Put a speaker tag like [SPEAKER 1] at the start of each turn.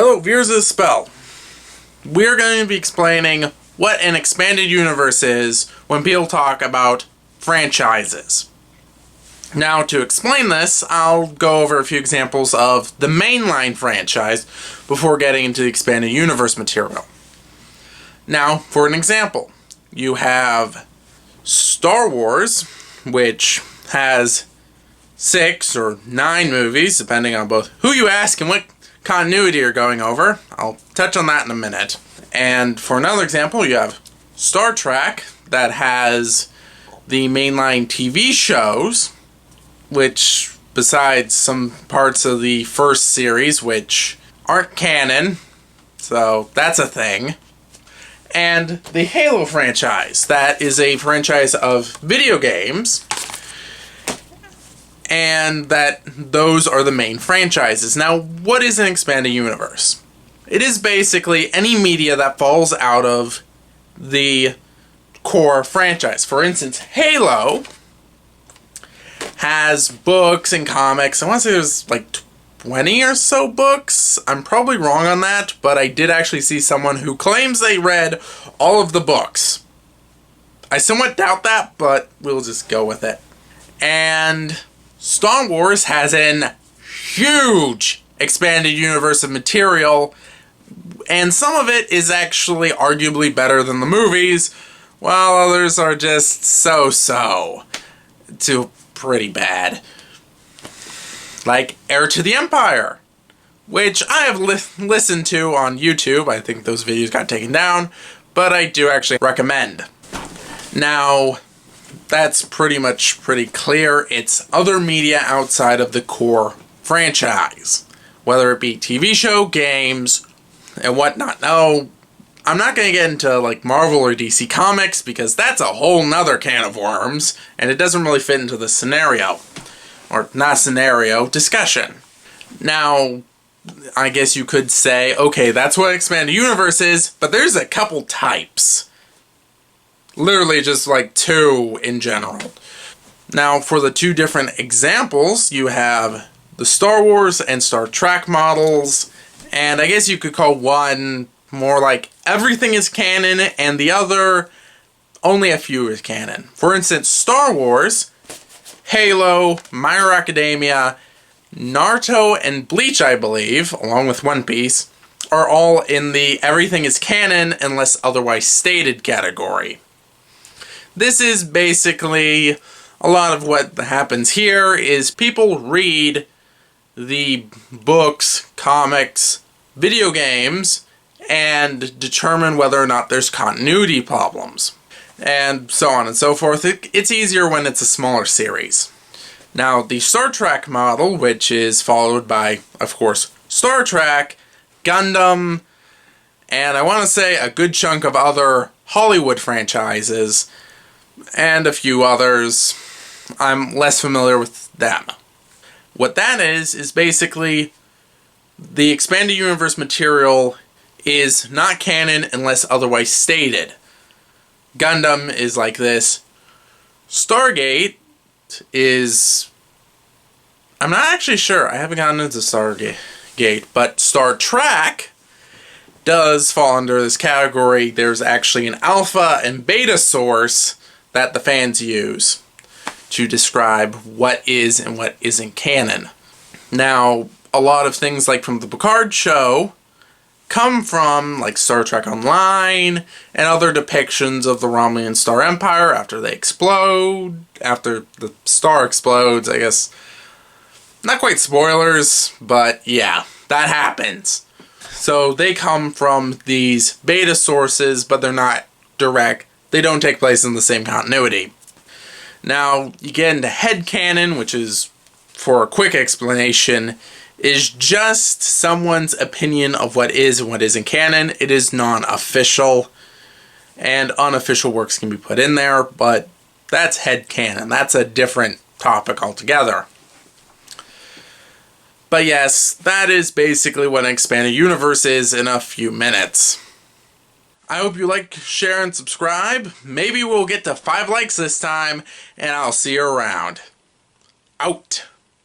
[SPEAKER 1] Hello, viewers of the Spell. We're going to be explaining what an expanded universe is when people talk about franchises. Now, to explain this, I'll go over a few examples of the mainline franchise before getting into the expanded universe material. Now, for an example, you have Star Wars, which has 6 or 9 movies, depending on both who you ask and what continuity you're going over. I'll touch on that in a minute. And for another example, you have Star Trek, that has the mainline TV shows, which, besides some parts of the first series, which aren't canon, so that's a thing. And the Halo franchise, that is a franchise of video games, and that those are the main franchises. Now, what is an expanded universe? It is basically any media that falls out of the core franchise. For instance, Halo has books and comics. I want to say there's like 20 or so books. I'm probably wrong on that, but I did actually see someone who claims they read all of the books. I somewhat doubt that, but we'll just go with it. And Star Wars has an huge expanded universe of material, and some of it is actually arguably better than the movies, while others are just so-so to pretty bad. Like Heir to the Empire, which I have listened to on YouTube. I think those videos got taken down, but I do actually recommend. Now, that's pretty clear. It's other media outside of the core franchise, whether it be TV show, games, and whatnot. Now, I'm not going to get into like Marvel or DC Comics because that's a whole nother can of worms, and it doesn't really fit into the scenario, or not scenario, discussion. Now, I guess you could say, okay, that's what expanded universe is, but there's a couple types. Literally just like 2 in general. Now, for the 2 different examples, you have the Star Wars and Star Trek models, and I guess you could call one more like everything is canon, and the other only a few is canon. For instance, Star Wars, Halo, My Hero Academia, Naruto, and Bleach, I believe, along with One Piece, are all in the everything is canon unless otherwise stated category. This is basically a lot of what happens here is people read the books, comics, video games, and determine whether or not there's continuity problems, and so on and so forth. It's easier when it's a smaller series. Now, the Star Trek model, which is followed by, of course, Star Trek, Gundam, and I want to say a good chunk of other Hollywood franchises, and a few others. I'm less familiar with them. What that is basically the expanded universe material is not canon unless otherwise stated. Gundam is like this. Stargate is... I'm not actually sure. I haven't gotten into Stargate, but Star Trek does fall under this category. There's actually an alpha and beta source that the fans use to describe what is and what isn't canon. Now, a lot of things like from the Picard show come from like Star Trek Online and other depictions of the Romulan Star Empire after they explode, after the star explodes, I guess. Not quite spoilers, but yeah, that happens. So they come from these beta sources, but they're not direct. They don't take place in the same continuity. Now, you get into headcanon, which is, for a quick explanation, is just someone's opinion of what is and what isn't canon. It is non-official, and unofficial works can be put in there, but that's headcanon. That's a different topic altogether. But yes, that is basically what an expanded universe is in a few minutes. I hope you like, share, and subscribe. Maybe we'll get to 5 likes this time, and I'll see you around. Out.